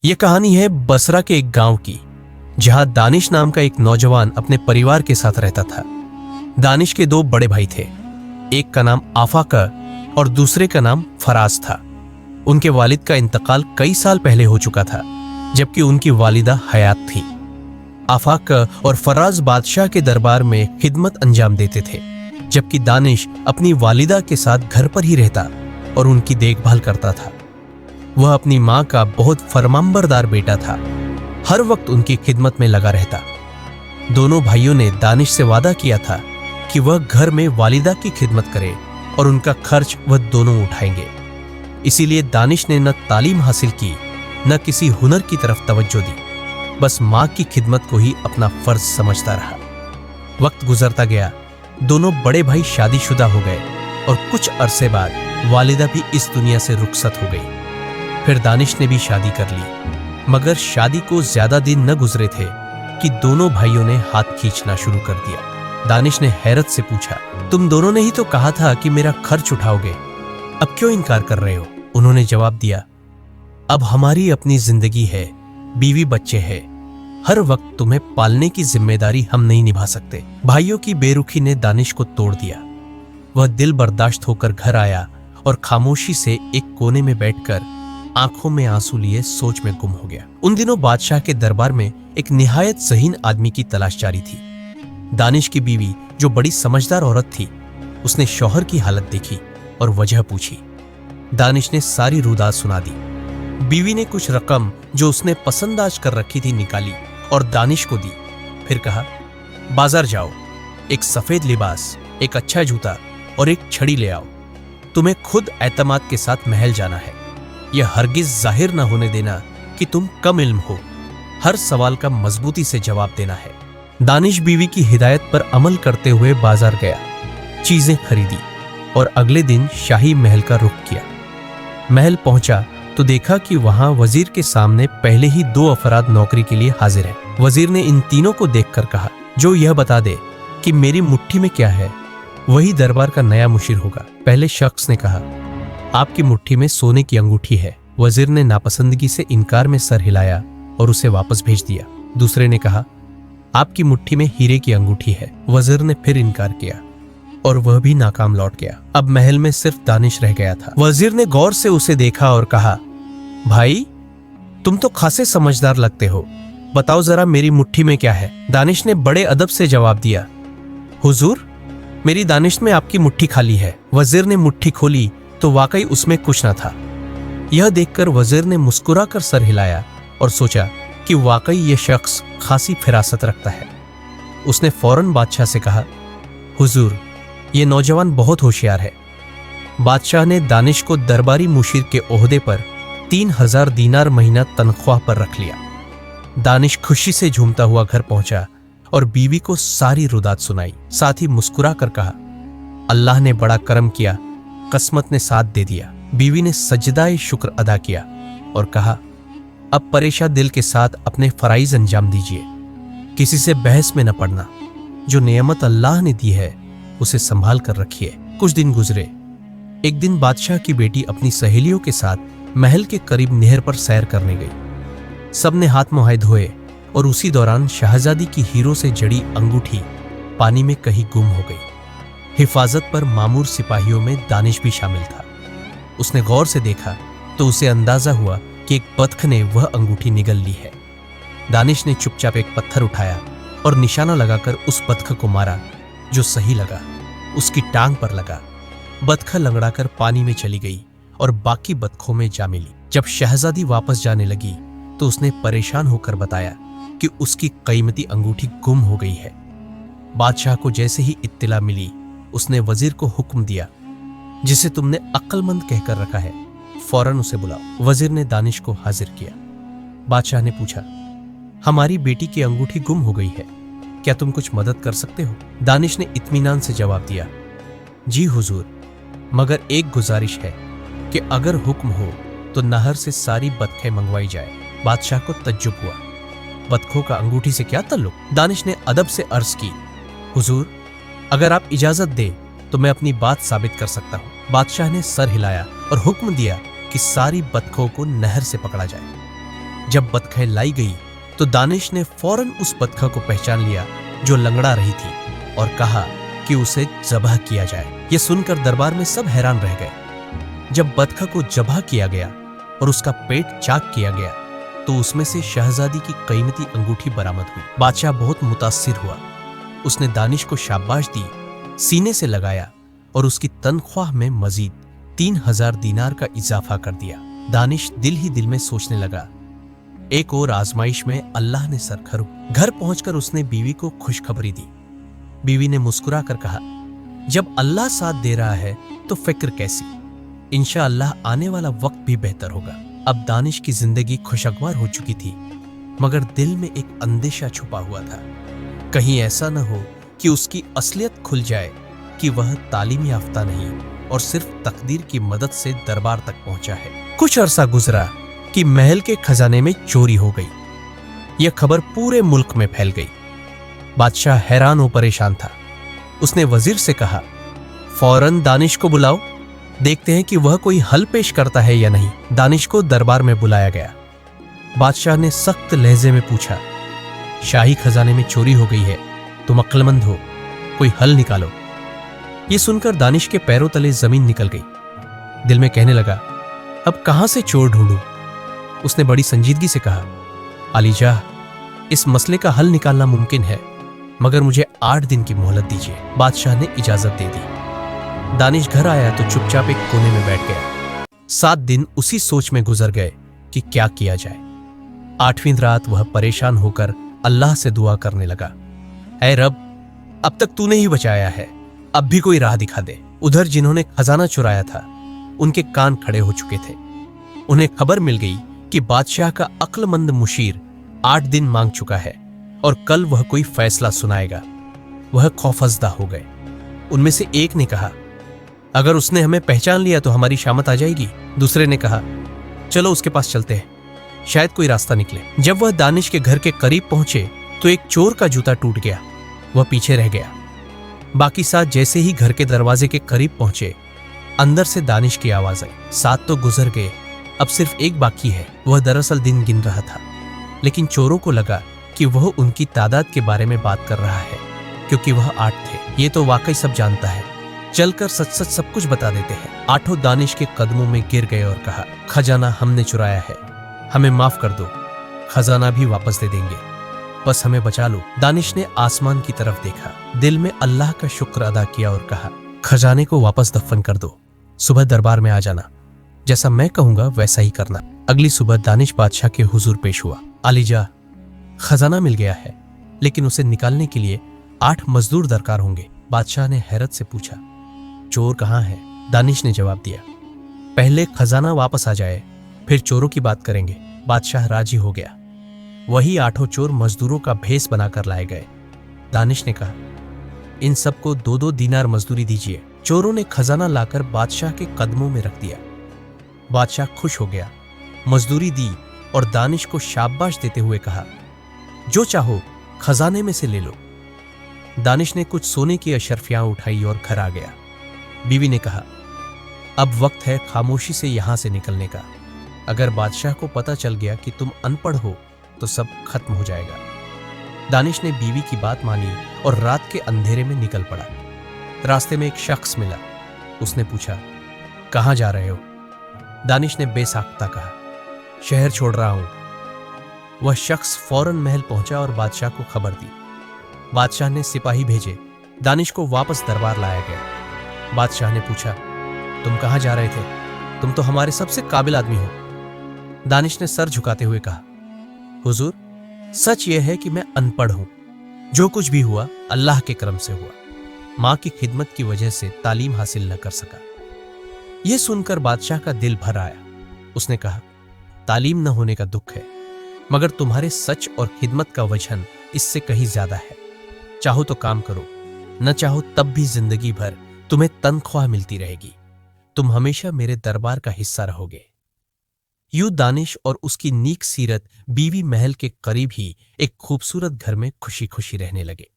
यह कहानी है बसरा के एक गांव की, जहां दानिश नाम का एक नौजवान अपने परिवार के साथ रहता था। दानिश के दो बड़े भाई थे, एक का नाम आफाका और दूसरे का नाम फराज था। उनके वालिद का इंतकाल कई साल पहले हो चुका था, जबकि उनकी वालिदा हयात थी। आफाका और फराज बादशाह के दरबार में खिदमत अंजाम देते थे, जबकि दानिश अपनी वालिदा के साथ घर पर ही रहता और उनकी देखभाल करता था। वह अपनी माँ का बहुत फरमांबरदार बेटा था, हर वक्त उनकी खिदमत में लगा रहता। दोनों भाइयों ने दानिश से वादा किया था कि वह घर में वालिदा की खिदमत करे और उनका खर्च वह दोनों उठाएंगे। इसीलिए दानिश ने न तालीम हासिल की, न किसी हुनर की तरफ तवज्जो दी, बस माँ की खिदमत को ही अपना फर्ज समझता रहा। वक्त गुजरता गया, दोनों बड़े भाई शादीशुदा हो गए और कुछ अरसे बाद वालिदा भी इस दुनिया से रुखसत हो गई। फिर दानिश ने भी शादी कर ली, मगर शादी को ज्यादा दिन न गुजरे थे कि दोनों भाइयों ने हाथ खींचना शुरू कर दिया। दानिश ने हैरत से पूछा, तुम दोनों ने ही तो कहा था कि मेरा खर्च उठाओगे, अब क्यों इनकार कर रहे हो? उन्होंने जवाब दिया, अब हमारी अपनी जिंदगी है, बीवी बच्चे हैं, हर वक्त तुम्हें पालने की जिम्मेदारी हम नहीं निभा सकते। भाइयों की बेरुखी ने दानिश को तोड़ दिया। वह दिल बर्दाश्त होकर घर आया और खामोशी से एक कोने में बैठकर आंखों में आंसू लिए सोच में गुम हो गया। उन दिनों बादशाह के दरबार में एक निहायत ज़हीन आदमी की तलाश जारी थी। दानिश की बीवी, जो बड़ी समझदार औरत थी, उसने शौहर की हालत देखी और वजह पूछी। दानिश ने सारी रुदात सुना दी। बीवी ने कुछ रकम जो उसने पसंदाज कर रखी थी निकाली और दानिश को दी। फिर कहा, बाजार जाओ, एक सफेद लिबास, एक अच्छा जूता और एक छड़ी ले आओ। तुम्हें खुद एतमाद के साथ महल जाना है। यह हरगिज जाहिर न होने देना कि तुम कम इल्म हो। हर सवाल का मजबूती से जवाब देना है। दानिश बीवी की हिदायत पर अमल करते हुए बाजार गया, चीजें खरीदी और अगले दिन शाही महल का रुख किया। महल पहुंचा तो देखा कि वहां वजीर के सामने पहले ही दो अफराद नौकरी के लिए हाजिर हैं। वजीर ने इन तीनों को देखकर कहा, जो यह बता दे कि मेरी मुट्ठी में क्या है, वही दरबार का नया मुशीर होगा। पहले शख्स ने कहा, आपकी मुट्ठी में सोने की अंगूठी है। वजीर ने नापसंदगी से इनकार में सर हिलाया और उसे वापस भेज दिया। दूसरे ने कहा, आपकी मुट्ठी में हीरे की अंगूठी है। वजीर ने फिर इनकार किया और वह भी नाकाम लौट गया। अब महल में सिर्फ दानिश रह गया था। वजीर ने गौर से उसे देखा और कहा, भाई, तुम तो खासे समझदार लगते हो, बताओ जरा मेरी मुट्ठी में क्या है? दानिश ने बड़े अदब से जवाब दिया, हुजूर, मेरी दानिश में आपकी मुट्ठी खाली है। वजीर ने मुट्ठी खोली तो वाकई उसमें कुछ न था। यह देखकर वजीर ने मुस्कुराकर सर हिलाया और सोचा कि वाकई यह शख्स खासी फिरासत रखता है। उसने फौरन बादशाह से कहा, हुजूर, यह नौजवान बहुत होशियार है। बादशाह ने दानिश को दरबारी मुशीर के ओहदे पर 3000 दीनार महीना तनख्वाह पर रख लिया। दानिश खुशी से झूमता हुआ घर पहुंचा और बीवी को सारी रुदात सुनाई। साथ ही मुस्कुरा कर कहा, अल्लाह ने बड़ा करम किया, किस्मत ने साथ दे दिया। बीवी ने सजदाए शुक्र अदा किया और कहा, अब परेशान दिल के साथ अपने फराइज अंजाम दीजिए, किसी से बहस में न पड़ना। जो नेमत अल्लाह ने दी है उसे संभाल कर रखिए। कुछ दिन गुजरे। एक दिन बादशाह की बेटी अपनी सहेलियों के साथ महल के करीब नहर पर सैर करने गई। सबने हाथ मुंह धोए और उसी दौरान शहजादी की हीरों से जड़ी अंगूठी पानी में कहीं गुम हो गई। हिफाजत पर मामूर सिपाहियों में दानिश भी शामिल था। उसने गौर से देखा तो उसे अंदाजा हुआ कि एक बतख ने वह अंगूठी निगल ली है। दानिश ने चुपचाप एक पत्थर उठाया और निशाना लगाकर उस बतख को मारा, जो सही लगा, उसकी टांग पर लगा। बतख लंगड़ाकर पानी में चली गई और बाकी बतखों में जा मिली। जब शहजादी वापस जाने लगी तो उसने परेशान होकर बताया कि उसकी कीमती अंगूठी गुम हो गई है। बादशाह को जैसे ही इत्तिला मिली, उसने वजीर को हुक्म दिया, जिसे तुमने अक्लमंद कहकर रखा है, फौरन उसे बुलाओ। वजीर ने दानिश को हाजिर किया। बादशाह ने पूछा, हमारी बेटी की अंगूठी गुम हो गई है, क्या तुम कुछ मदद कर सकते हो? दानिश ने इत्मीनान से जवाब दिया, जी हुजूर, मगर एक गुजारिश है कि अगर हुक्म हो तो नहर से सारी बतखें मंगवाई जाए। बादशाह को तज्जुब हुआ, बतखों का अंगूठी से क्या ताल्लुक? दानिश ने अदब से अर्ज की, हुजूर, अगर आप इजाजत दे तो मैं अपनी बात साबित कर सकता हूँ। बादशाह ने सर हिलाया और हुक्म दिया कि सारी बतखों को नहर से पकड़ा जाए। जब बतखें लाई गई तो दानिश ने फौरन उस बतखा को पहचान लिया जो लंगड़ा रही थी और कहा कि उसे ज़बह किया जाए। यह सुनकर दरबार में सब हैरान रह गए। जब बतखा को ज़बह किया गया और उसका पेट चाक किया गया तो उसमें से शहजादी की कीमती अंगूठी बरामद हुई। बादशाह बहुत मुतासिर हुआ। उसने दानिश को शाबाश दी, सीने से लगाया और उसकी तनख्वाह में मजीद 3000 दीनार का इजाफा कर दिया। दानिश दिल ही दिल में सोचने लगा, एक और आजमाइश में अल्लाह ने सरखरू। घर पहुंचकर उसने बीवी को खुशखबरी दी। बीवी ने मुस्कुरा कर कहा, जब अल्लाह साथ दे रहा है तो फिक्र कैसी, इंशाअल्लाह आने वाला वक्त भी बेहतर होगा। अब दानिश की जिंदगी खुशगवार हो चुकी थी, मगर दिल में एक अंदेशा छुपा हुआ था। कहीं ऐसा न हो कि उसकी असलियत खुल जाए कि वह तालीम याफ्ता नहीं और सिर्फ तकदीर की मदद से दरबार तक पहुंचा है। कुछ अरसा गुजरा कि महल के खजाने में चोरी हो गई। यह खबर पूरे मुल्क में फैल गई। बादशाह हैरान और परेशान था। उसने वजीर से कहा, फौरन दानिश को बुलाओ, देखते हैं कि वह कोई हल पेश करता है या नहीं। दानिश को दरबार में बुलाया गया। बादशाह ने सख्त लहजे में पूछा, शाही खजाने में चोरी हो गई है, तुम अक्लमंद हो, कोई हल निकालो। ये सुनकर दानिश के पैरों तले जमीन निकल गई। दिल में कहने लगा, अब कहां से चोर ढूंढूं। उसने बड़ी संजीदगी से कहा, अलीजाह, इस मसले का हल निकालना मुमकिन है, मगर मुझे 8 दिन की मोहलत दीजिए। बादशाह ने इजाजत दे दी। दानिश घर आया तो चुपचाप एक कोने में बैठ गया। 7 दिन उसी सोच में गुजर गए कि क्या किया जाए। 8वीं रात वह परेशान होकर अल्लाह से दुआ करने लगा, ऐ रब, अब तक तूने ही बचाया है, अब भी कोई राह दिखा दे। उधर जिन्होंने खजाना चुराया था उनके कान खड़े हो चुके थे। उन्हें खबर मिल गई कि बादशाह का अक्लमंद मुशीर 8 दिन मांग चुका है और कल वह कोई फैसला सुनाएगा। वह खौफजदा हो गए। उनमें से एक ने कहा, अगर उसने हमें पहचान लिया तो हमारी शामत आ जाएगी। दूसरे ने कहा, चलो उसके पास चलते हैं, शायद कोई रास्ता निकले। जब वह दानिश के घर के करीब पहुंचे तो एक चोर का जूता टूट गया। वह पीछे रह गया। बाकी 7 जैसे ही घर के दरवाजे के करीब पहुंचे, अंदर से दानिश की आवाज आई। 7 तो गुजर गए, अब सिर्फ एक बाकी है। वह दरअसल दिन गिन रहा था, लेकिन चोरों को लगा कि वह उनकी तादाद के बारे में बात कर रहा है, क्योंकि वह 8 थे। ये तो वाकई सब जानता है, चलकर सच सच सब कुछ बता देते हैं। 8 दानिश के कदमों में गिर गए और कहा, खजाना हमने चुराया है, हमें माफ कर दो, खजाना भी वापस दे देंगे, बस हमें बचा लो। दानिश ने आसमान की तरफ देखा, दिल में अल्लाह का शुक्र अदा किया और कहा, खजाने को वापस दफन कर दो, सुबह दरबार में आ जाना, जैसा मैं कहूंगा वैसा ही करना। अगली सुबह दानिश बादशाह के हुजूर पेश हुआ। अलीजा, खजाना मिल गया है, लेकिन उसे निकालने के लिए 8 मजदूर दरकार होंगे। बादशाह ने हैरत से पूछा, चोर कहाँ है? दानिश ने जवाब दिया, पहले खजाना वापस आ जाए, फिर चोरों की बात करेंगे। बादशाह राजी हो गया। वही 8 चोर मजदूरों का भेष बनाकर लाए गए। दानिश ने कहा, इन सबको 2-2 दीनार मजदूरी दीजिए। चोरों ने खजाना लाकर बादशाह के कदमों में रख दिया। बादशाह खुश हो गया, मजदूरी दी और दानिश को शाबाश देते हुए कहा, जो चाहो खजाने में से ले लो। दानिश ने कुछ सोने की अशरफियां उठाई और घर आ गया। बीवी ने कहा, अब वक्त है खामोशी से यहां से निकलने का। अगर बादशाह को पता चल गया कि तुम अनपढ़ हो तो सब खत्म हो जाएगा। दानिश ने बीवी की बात मानी और रात के अंधेरे में निकल पड़ा। रास्ते में एक शख्स मिला। उसने पूछा, कहां जा रहे हो? दानिश ने बेसाख्ता कहा, शहर छोड़ रहा हूं। वह शख्स फौरन महल पहुंचा और बादशाह को खबर दी। बादशाह ने सिपाही भेजे। दानिश को वापस दरबार लाया गया। बादशाह ने पूछा, तुम कहां जा रहे थे? तुम तो हमारे सबसे काबिल आदमी हो। दानिश ने सर झुकाते हुए कहा, हुजूर, सच यह है कि मैं अनपढ़ हूं। जो कुछ भी हुआ अल्लाह के करम से हुआ। मां की खिदमत की वजह से तालीम हासिल न कर सका। यह सुनकर बादशाह का दिल भर आया। उसने कहा, तालीम न होने का दुख है, मगर तुम्हारे सच और खिदमत का वजन इससे कहीं ज्यादा है। चाहो तो काम करो, न चाहो तब भी जिंदगी भर तुम्हें तनख्वाह मिलती रहेगी। तुम हमेशा मेरे दरबार का हिस्सा रहोगे। यूं दानिश और उसकी नीक सीरत बीवी महल के करीब ही एक खूबसूरत घर में खुशी खुशी रहने लगे।